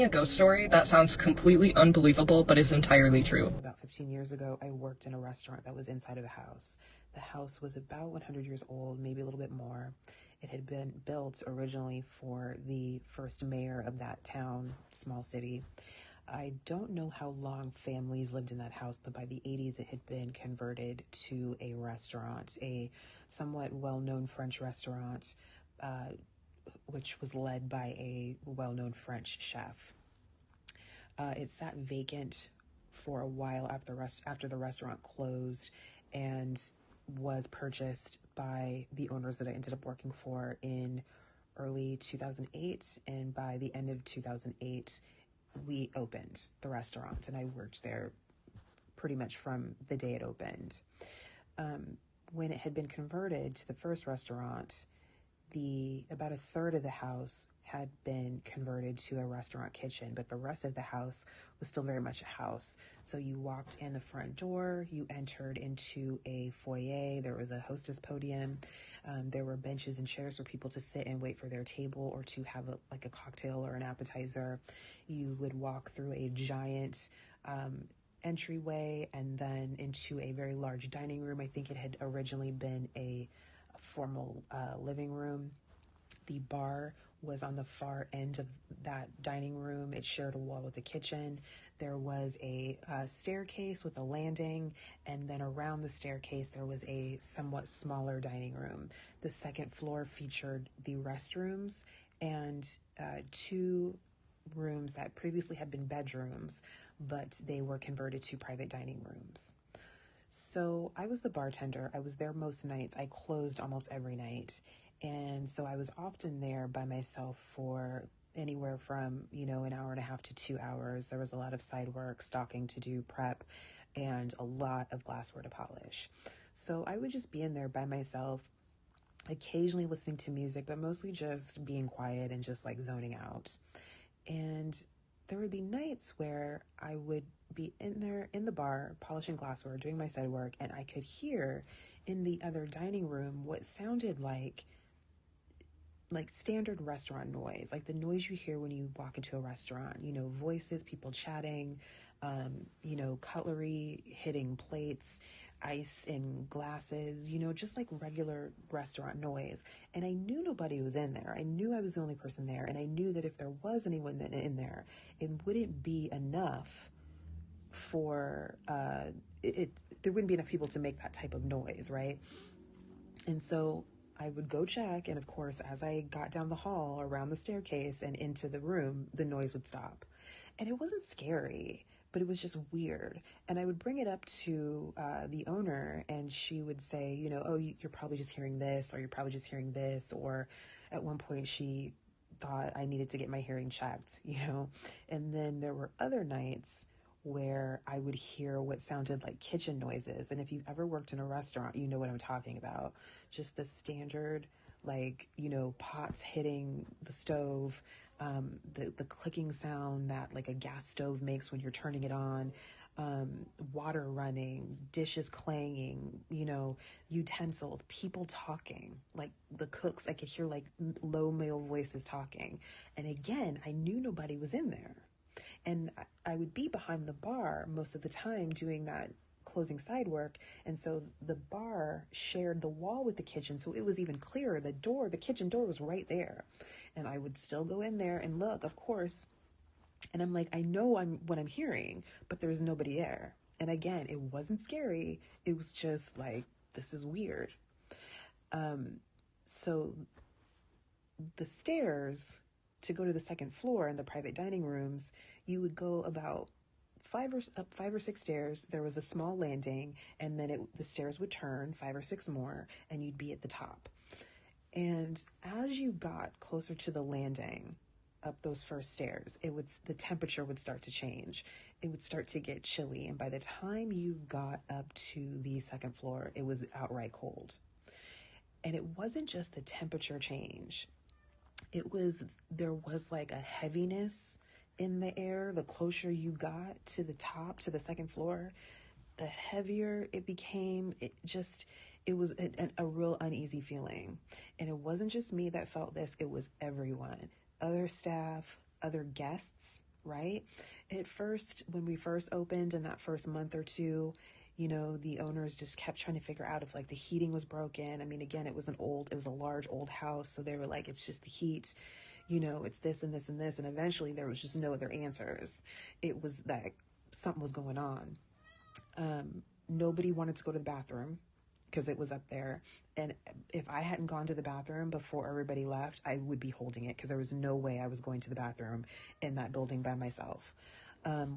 A ghost story that sounds completely unbelievable but is entirely true. About 15 years ago, I worked in a restaurant that was inside of a house. The house was about 100 years old, maybe a little bit more. It had been built originally for the first mayor of that town, small city. I don't know how long families lived in that house, but by the 80s it had been converted to a restaurant, a somewhat well-known French restaurant, which was led by a well-known French chef. It sat vacant for a while after the restaurant closed and was purchased by the owners that I ended up working for in early 2008. And by the end of 2008, we opened the restaurant, and I worked there pretty much from the day it opened. When it had been converted to the first restaurant, about a third of the house had been converted to a restaurant kitchen, but the rest of the house was still very much a house. So you walked in the front door, you entered into a foyer, there was a hostess podium, there were benches and chairs for people to sit and wait for their table or to have a cocktail or an appetizer. You would walk through a giant entryway and then into a very large dining room. I think it had originally been a formal living room. The bar was on the far end of that dining room. It shared a wall with the kitchen. There was a staircase with a landing, and then around the staircase there was a somewhat smaller dining room. The second floor featured the restrooms and two rooms that previously had been bedrooms, but they were converted to private dining rooms. So I was the bartender. I was there most nights. I closed almost every night. And so I was often there by myself for anywhere from, an hour and a half to 2 hours. There was a lot of side work, stocking to do, prep, and a lot of glassware to polish. So I would just be in there by myself, occasionally listening to music, but mostly just being quiet and just zoning out. And there would be nights where I would be in there in the bar, polishing glassware, doing my side work, and I could hear in the other dining room what sounded like standard restaurant noise, like the noise you hear when you walk into a restaurant, voices, people chatting, cutlery hitting plates, ice in glasses, just like regular restaurant noise. And I knew nobody was in there. I knew I was the only person there. And I knew that if there was anyone in there, it wouldn't be enough for, there wouldn't be enough people to make that type of noise, right? And so I would go check, and of course, as I got down the hall, around the staircase, and into the room, the noise would stop. And it wasn't scary, but it was just weird. And I would bring it up to the owner, and she would say, oh, you're probably just hearing this, or you're probably just hearing this. Or at one point, she thought I needed to get my hearing checked, And then there were other nights where I would hear what sounded like kitchen noises. And if you've ever worked in a restaurant, you know what I'm talking about. Just the standard, pots hitting the stove, the clicking sound that a gas stove makes when you're turning it on, water running, dishes clanging, utensils, people talking, the cooks. I could hear low male voices talking. And again, I knew nobody was in there. And I would be behind the bar most of the time doing that closing side work. And so the bar shared the wall with the kitchen. So it was even clearer. The kitchen door was right there. And I would still go in there and look, of course. And I'm like, I know what I'm hearing, but there's nobody there. And again, it wasn't scary. It was just this is weird. So the stairs to go to the second floor in the private dining rooms, you would go about 5 or 6 stairs. There was a small landing, and then the stairs would turn 5 or 6 more, and you'd be at the top. And as you got closer to the landing up those first stairs, the temperature would start to change. It would start to get chilly, and by the time you got up to the second floor, it was outright cold. And it wasn't just the temperature change. There was a heaviness in the air. The closer you got to the top, to the second floor, the heavier it became. It was a real uneasy feeling. And it wasn't just me that felt this, it was everyone. Other staff, other guests right? At first, when we first opened in that first month or two, the owners just kept trying to figure out if like the heating was broken. I mean, again, it was a large old house. So they were like, it's just the heat, it's this and this and this. And eventually there was just no other answers. It was that something was going on. Nobody wanted to go to the bathroom because it was up there. And if I hadn't gone to the bathroom before everybody left, I would be holding it because there was no way I was going to the bathroom in that building by myself.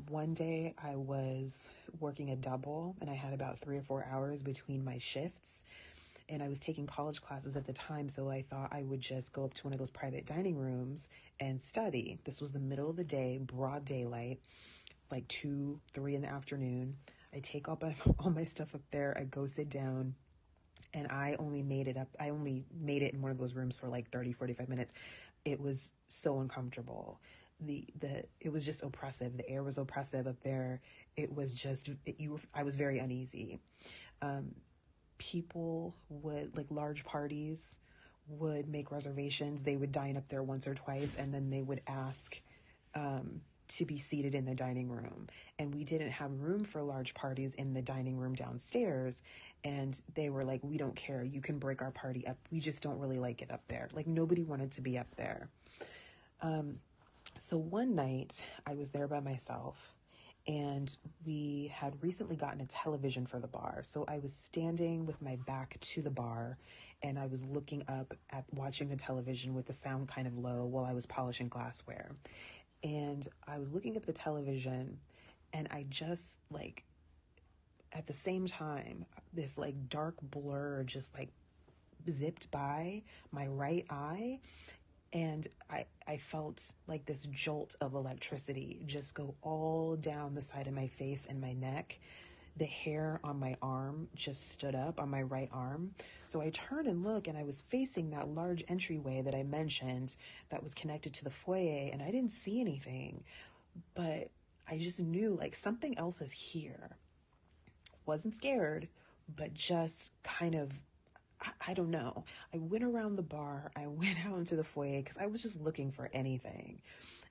One day I was working a double and I had about 3 or 4 hours between my shifts, and I was taking college classes at the time. So I thought I would just go up to one of those private dining rooms and study. This was the middle of the day, broad daylight, like 2, 3 in the afternoon. I take all my stuff up there. I go sit down, and I only made it in one of those rooms for like 30, 45 minutes. It was so uncomfortable. It was just oppressive. The air was oppressive up there. It was just, I was very uneasy. People would, like, large parties would make reservations. They would dine up there once or twice, and then they would ask, to be seated in the dining room. And we didn't have room for large parties in the dining room downstairs. And they were like, we don't care. You can break our party up. We just don't really like it up there. Like, nobody wanted to be up there. So one night I was there by myself, and we had recently gotten a television for the bar. So I was standing with my back to the bar, and I was looking up at watching the television with the sound kind of low while I was polishing glassware. And I was looking at the television, and I just, like, at the same time, this like dark blur just like zipped by my right eye. And I felt like this jolt of electricity just go all down the side of my face and my neck. The hair on my arm just stood up on my right arm. So I turned and looked, and I was facing that large entryway that I mentioned that was connected to the foyer, and I didn't see anything, but I just knew like something else is here. Wasn't scared, but just kind of, I don't know. I went around the bar. I went out into the foyer because I was just looking for anything.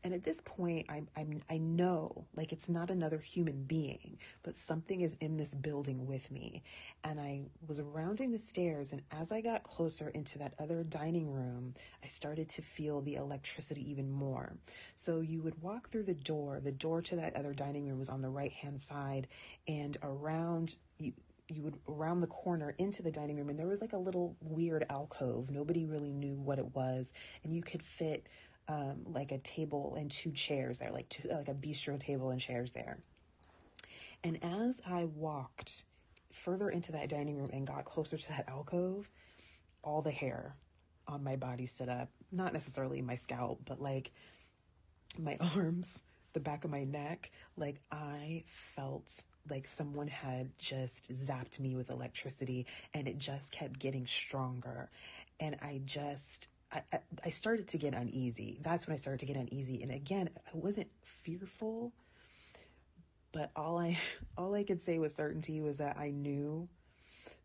And at this point, I know, like, it's not another human being, but something is in this building with me. And I was rounding the stairs, and as I got closer into that other dining room, I started to feel the electricity even more. So you would walk through the door to that other dining room was on the right-hand side, and you would round the corner into the dining room, and there was like a little weird alcove. Nobody really knew what it was, and you could fit like a table and 2 chairs there, like a bistro table and chairs there. And as I walked further into that dining room and got closer to that alcove, all the hair on my body stood up. Not necessarily my scalp, but like my arms, the back of my neck. Like, I felt like someone had just zapped me with electricity, and it just kept getting stronger. And I started to get uneasy. That's when I started to get uneasy. And again, I wasn't fearful, but all I could say with certainty was that I knew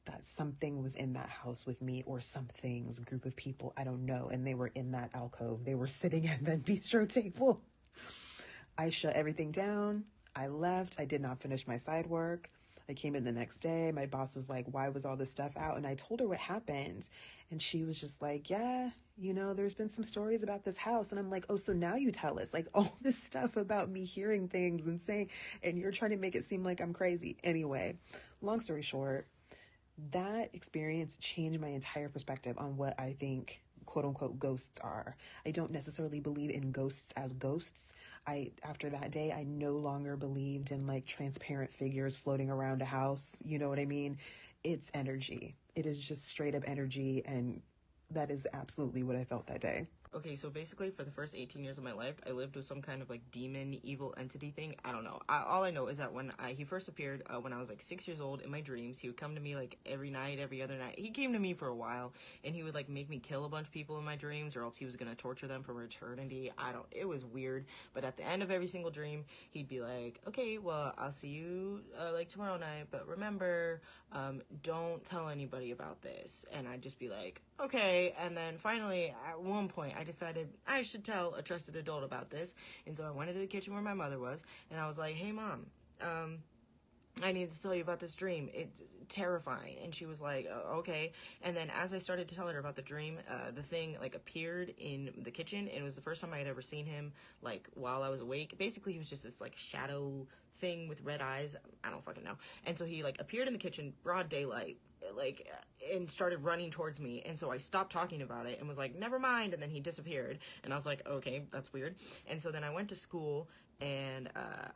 that something was in that house with me, or some things, group of people, I don't know. And they were in that alcove. They were sitting at that bistro table. I shut everything down. I left. I did not finish my side work. I came in the next day. My boss was like, why was all this stuff out? And I told her what happened. And she was just like, yeah, there's been some stories about this house. And I'm like, oh, so now you tell us, like, all this stuff about me hearing things and saying, and you're trying to make it seem like I'm crazy. Anyway, long story short, that experience changed my entire perspective on what I think, quote unquote, ghosts are. I don't necessarily believe in ghosts as ghosts. After that day, I no longer believed in like transparent figures floating around a house. You know what I mean? It's energy. It is just straight up energy. And that is absolutely what I felt that day. Okay, so basically for the first 18 years of my life, I lived with some kind of like demon, evil entity thing. I don't know. All I know is that when he first appeared, when I was like 6 years old in my dreams, he would come to me like every night, every other night. He came to me for a while, and he would like make me kill a bunch of people in my dreams, or else he was gonna torture them for eternity. It was weird. But at the end of every single dream, he'd be like, okay, well, I'll see you like tomorrow night, but remember, don't tell anybody about this. And I'd just be like, okay. And then finally, at one point, I decided I should tell a trusted adult about this. And so I went into the kitchen where my mother was, and I was like, hey, Mom, I need to tell you about this dream. It's terrifying. And she was like, oh, okay. And then as I started to tell her about the dream, the thing like appeared in the kitchen. And it was the first time I had ever seen him like while I was awake. Basically, he was just this like shadow thing with red eyes. I don't fucking know. And so he like appeared in the kitchen, broad daylight, like, and started running towards me. And so I stopped talking about it and was like, never mind. And then he disappeared. And I was like, okay, that's weird. And so then I went to school, and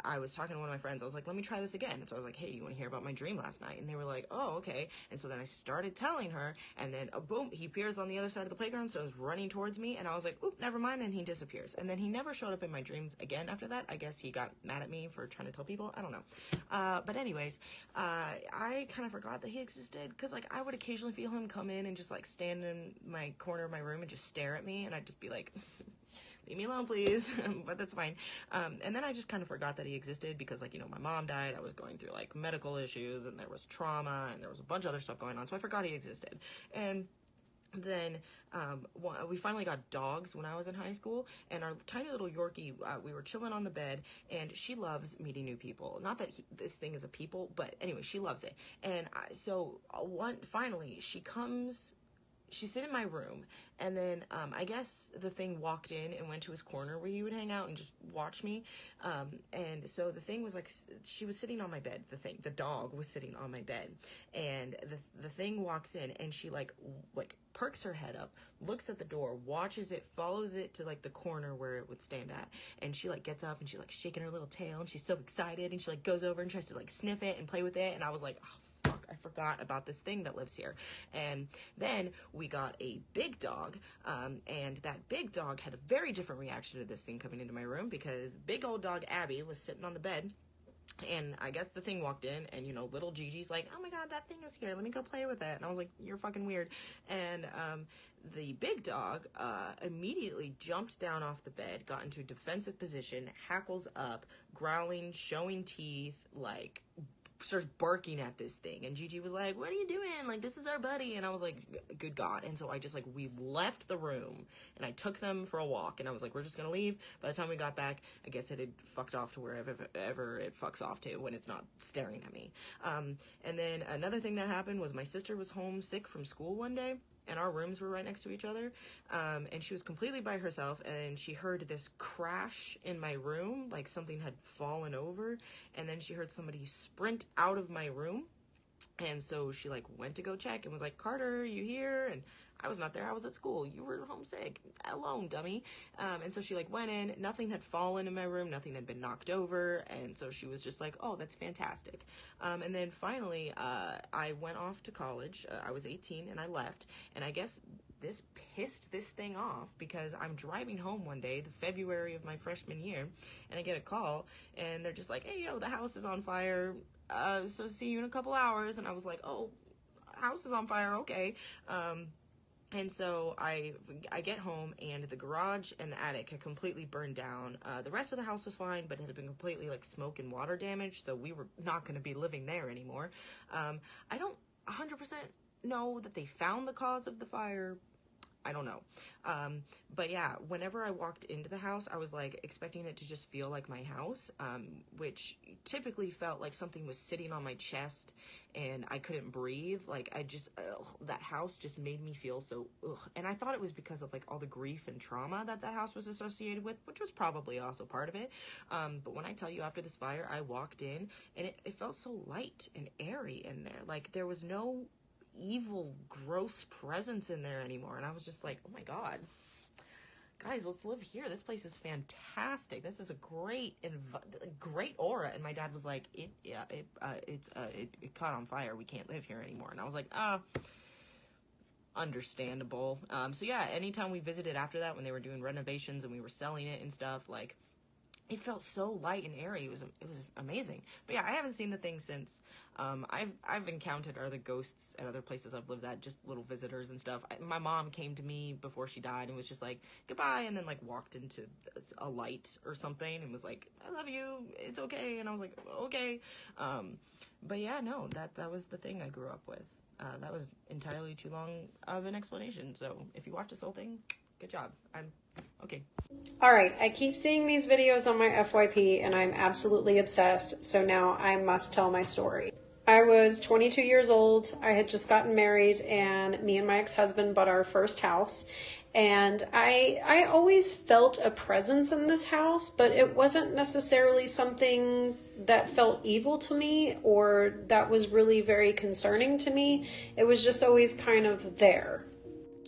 I was talking to one of my friends. I was like, let me try this again. And so I was like, hey, you want to hear about my dream last night? And they were like, oh, okay. And so then I started telling her, and then boom, he appears on the other side of the playground, starts running towards me, and I was like, oop, never mind, and he disappears. And then he never showed up in my dreams again after that. I guess he got mad at me for trying to tell people. I don't know. But anyways, I kind of forgot that he existed, because like I would occasionally feel him come in and just like stand in my corner of my room and just stare at me, and I'd just be like, leave me alone, please. But that's fine. And then I just kind of forgot that he existed because, like, you know, my mom died. I was going through, like, medical issues, and there was trauma, and there was a bunch of other stuff going on. So I forgot he existed. And then we finally got dogs when I was in high school, and our tiny little Yorkie, we were chilling on the bed, and she loves meeting new people. Not that this thing is a people, but anyway, she loves it. And finally, she's sitting in my room, and then I guess the thing walked in and went to his corner where he would hang out and just watch me. And so the thing was like, she was sitting on my bed. The dog was sitting on my bed, and the thing walks in, and she like perks her head up, looks at the door, watches it, follows it to like the corner where it would stand at, and she like gets up and she's like shaking her little tail, and she's so excited, and she like goes over and tries to like sniff it and play with it, and I was like, oh, fuck, I forgot about this thing that lives here. And then we got a big dog, and that big dog had a very different reaction to this thing coming into my room, because big old dog Abby was sitting on the bed, and I guess the thing walked in, and, you know, little Gigi's like, oh my god, that thing is here, let me go play with it. And I was like, you're fucking weird. And the big dog immediately jumped down off the bed, got into a defensive position, hackles up, growling, showing teeth, like starts barking at this thing. And Gigi was like, what are you doing? Like, this is our buddy. And I was like, good God. And so I just like, we left the room, and I took them for a walk, and I was like, we're just gonna leave. By the time we got back, I guess it had fucked off to wherever it fucks off to when it's not staring at me. And then another thing that happened was my sister was homesick from school one day, and our rooms were right next to each other, and she was completely by herself, and she heard this crash in my room, like something had fallen over, and then she heard somebody sprint out of my room, and so she like went to go check and was like, Carter, you here? And I was not there. I was at school. You were homesick, alone, dummy. And so she like went in. Nothing had fallen in my room. Nothing had been knocked over. And so she was just like, oh, that's fantastic. And then finally, I went off to college. I was 18 and I left. And I guess this pissed this thing off, because I'm driving home one day, the February of my freshman year, and I get a call, and they're just like, hey, yo, the house is on fire. So see you in a couple hours. And I was like, oh, house is on fire. Okay. And so I get home, and the garage and the attic had completely burned down. The rest of the house was fine, but it had been completely like smoke and water damage, so we were not going to be living there anymore. I don't 100% know that they found the cause of the fire. I don't know. But yeah, whenever I walked into the house, I was like expecting it to just feel like my house, which typically felt like something was sitting on my chest and I couldn't breathe. Like that house just made me feel so ugh. And I thought it was because of like all the grief and trauma that house was associated with, which was probably also part of it. But when I tell you, after this fire, I walked in, and it felt so light and airy in there. Like there was no evil, gross presence in there anymore. And I was just like, oh my god, guys, let's live here. This place is fantastic. This is a great aura. And my dad was like, it caught on fire. We can't live here anymore. And I was like, understandable. So yeah, anytime we visited after that, when they were doing renovations and we were selling it and stuff, like, it felt so light and airy. It was amazing. But yeah, I haven't seen the thing since. I've encountered other ghosts at other places I've lived at, just little visitors and stuff. My mom came to me before she died and was just like, goodbye, and then like walked into a light or something and was like, I love you, it's okay. And I was like, okay. But yeah, no, that was the thing I grew up with. That was entirely too long of an explanation. So if you watch this whole thing, Good job. I'm okay. All right, I keep seeing these videos on my FYP and I'm absolutely obsessed, so now I must tell my story. I was 22 years old, I had just gotten married, and me and my ex-husband bought our first house. And I always felt a presence in this house, but it wasn't necessarily something that felt evil to me or that was really very concerning to me. It was just always kind of there.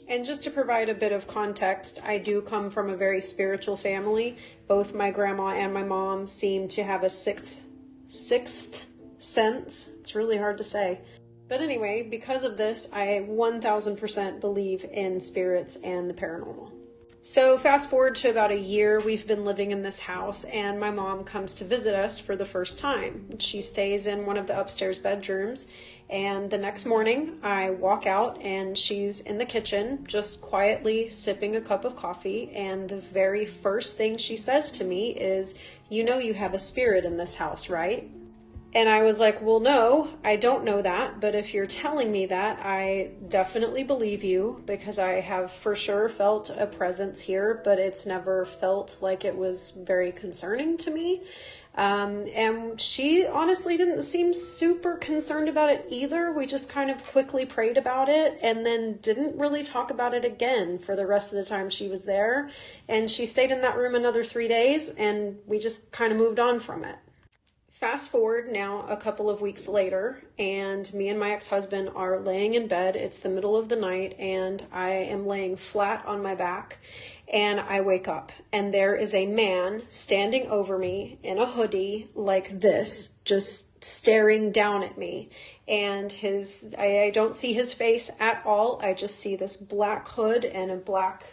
And just to provide a bit of context, I do come from a very spiritual family. Both my grandma and my mom seem to have a sixth sense. It's really hard to say. But anyway, because of this, I 1000% believe in spirits and the paranormal. So fast forward to about a year, we've been living in this house, and my mom comes to visit us for the first time. She stays in one of the upstairs bedrooms, and the next morning I walk out and she's in the kitchen just quietly sipping a cup of coffee, and the very first thing she says to me is, "You know you have a spirit in this house, right?" And I was like, well, no, I don't know that. But if you're telling me that, I definitely believe you, because I have for sure felt a presence here, but it's never felt like it was very concerning to me. And she honestly didn't seem super concerned about it either. We just kind of quickly prayed about it and then didn't really talk about it again for the rest of the time she was there. And she stayed in that room another 3 days, and we just kind of moved on from it. Fast forward now a couple of weeks later, and me and my ex-husband are laying in bed. It's the middle of the night, and I am laying flat on my back, and I wake up, and there is a man standing over me in a hoodie like this, just staring down at me. And I don't see his face at all. I just see this black hood and a black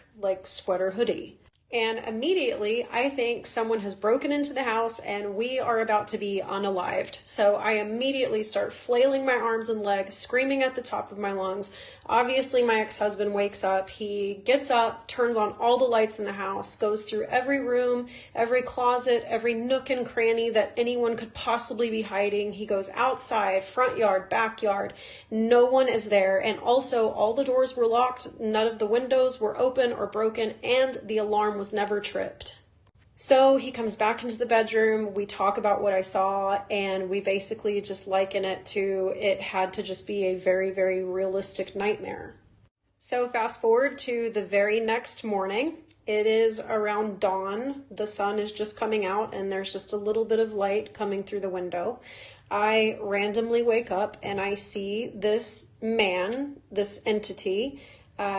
sweater hoodie. And immediately, I think someone has broken into the house and we are about to be unalived. So I immediately start flailing my arms and legs, screaming at the top of my lungs. Obviously, my ex-husband wakes up. He gets up, turns on all the lights in the house, goes through every room, every closet, every nook and cranny that anyone could possibly be hiding. He goes outside, front yard, backyard. No one is there. And also, all the doors were locked. None of the windows were open or broken, and the alarm was never tripped. So he comes back into the bedroom, we talk about what I saw, and we basically just liken it to it had to just be a very, very realistic nightmare. So fast forward to the very next morning. It is around dawn. The sun is just coming out and there's just a little bit of light coming through the window. I randomly wake up and I see this man, this entity,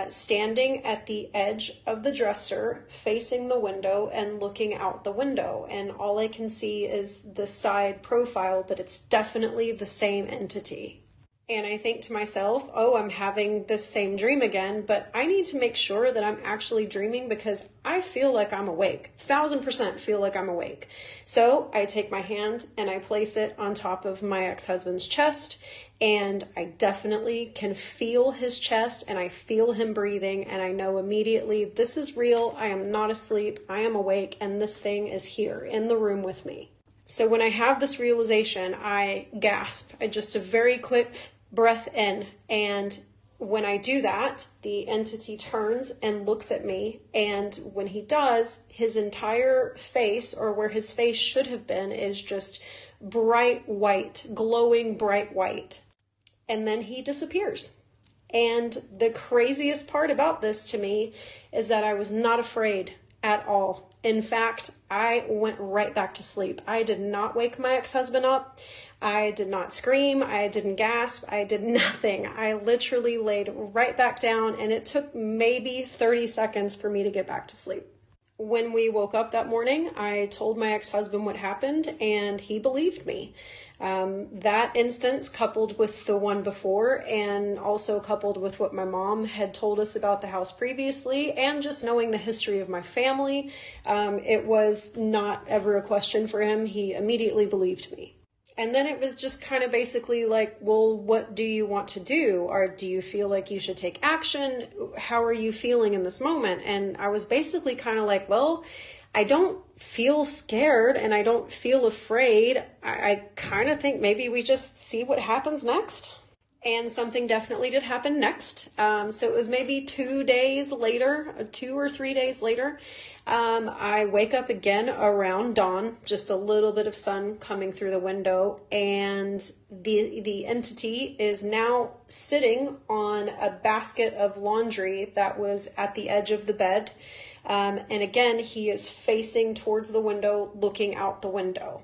standing at the edge of the dresser, facing the window and looking out the window. And all I can see is the side profile, but it's definitely the same entity. And I think to myself, oh, I'm having this same dream again, but I need to make sure that I'm actually dreaming because I feel like I'm awake. 1000% feel like I'm awake. So I take my hand and I place it on top of my ex-husband's chest, and I definitely can feel his chest and I feel him breathing, and I know immediately this is real. I am not asleep. I am awake, and this thing is here in the room with me. So when I have this realization, I gasp. Just a very quick breath in, and when I do that, the entity turns and looks at me, and when he does, his entire face, or where his face should have been, is just bright white, glowing bright white, and then he disappears. And the craziest part about this to me is that I was not afraid at all. In fact, I went right back to sleep. I did not wake my ex-husband up. I did not scream. I didn't gasp. I did nothing. I literally laid right back down, and it took maybe 30 seconds for me to get back to sleep. When we woke up that morning, I told my ex-husband what happened, and he believed me. That instance, coupled with the one before, and also coupled with what my mom had told us about the house previously, and just knowing the history of my family, it was not ever a question for him. He immediately believed me. And then it was just kind of basically like, well, what do you want to do? Or do you feel like you should take action? How are you feeling in this moment? And I was basically kind of like, well, I don't feel scared and I don't feel afraid. I kind of think maybe we just see what happens next. And something definitely did happen next. So it was maybe 2 days later, 2 or 3 days later. I wake up again around dawn, just a little bit of sun coming through the window, and the entity is now sitting on a basket of laundry that was at the edge of the bed. And again, he is facing towards the window, looking out the window.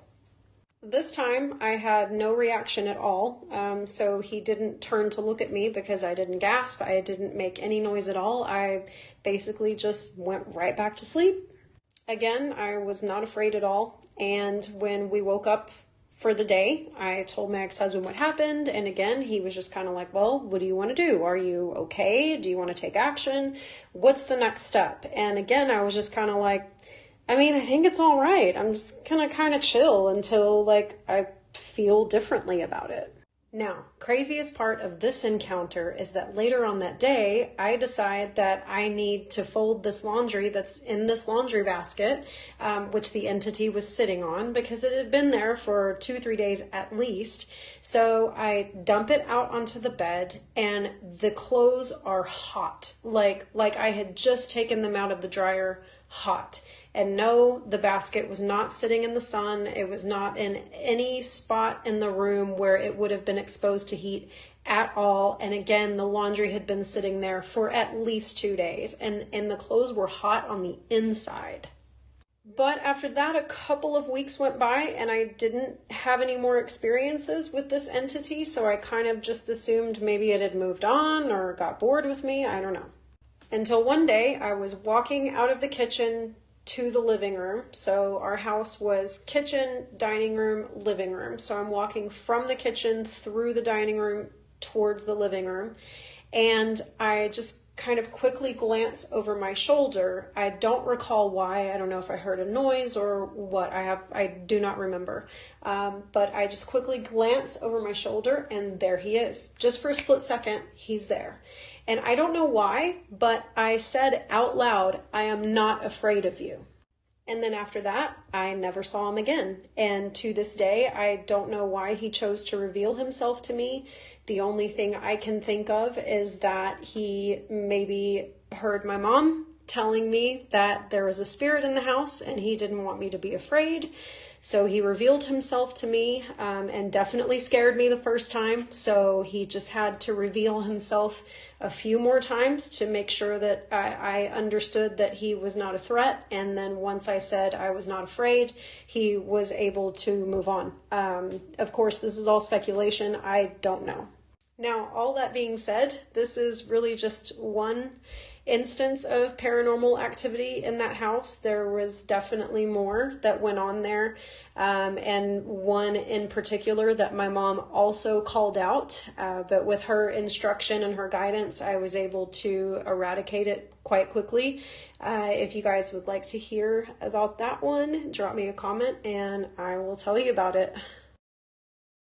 This time I had no reaction at all, so he didn't turn to look at me because I didn't gasp, I didn't make any noise at all. I basically just went right back to sleep. Again, I was not afraid at all, and when we woke up for the day, I told my ex-husband what happened, and again, he was just kind of like, well, what do you want to do? Are you okay? Do you want to take action? What's the next step? And again, I was just kind of like, I mean, I think it's all right. I'm just gonna kind of chill until I feel differently about it. Now, craziest part of this encounter is that later on that day, I decide that I need to fold this laundry that's in this laundry basket, which the entity was sitting on, because it had been there for 2-3 days at least. So I dump it out onto the bed, and the clothes are hot, like I had just taken them out of the dryer hot. And no, the basket was not sitting in the sun. It was not in any spot in the room where it would have been exposed to heat at all. And again, the laundry had been sitting there for at least 2 days, and the clothes were hot on the inside. But after that, a couple of weeks went by and I didn't have any more experiences with this entity. So I kind of just assumed maybe it had moved on or got bored with me. I don't know. Until one day I was walking out of the kitchen to the living room. So our house was kitchen, dining room, living room. So I'm walking from the kitchen through the dining room towards the living room. And I just kind of quickly glance over my shoulder. I don't recall why. I don't know if I heard a noise or what. I do not remember. But I just quickly glance over my shoulder, and there he is. Just for a split second, he's there. And I don't know why, but I said out loud, I am not afraid of you. And then after that, I never saw him again. And to this day, I don't know why he chose to reveal himself to me. The only thing I can think of is that he maybe heard my mom telling me that there was a spirit in the house and he didn't want me to be afraid. So he revealed himself to me, and definitely scared me the first time. So he just had to reveal himself a few more times to make sure that I understood that he was not a threat. And then once I said I was not afraid, he was able to move on. Of course, this is all speculation. I don't know. Now, all that being said, this is really just one instance of paranormal activity in that house. There was definitely more that went on there, and one in particular that my mom also called out, but with her instruction and her guidance, I was able to eradicate it quite quickly. If you guys would like to hear about that one, drop me a comment and I will tell you about it.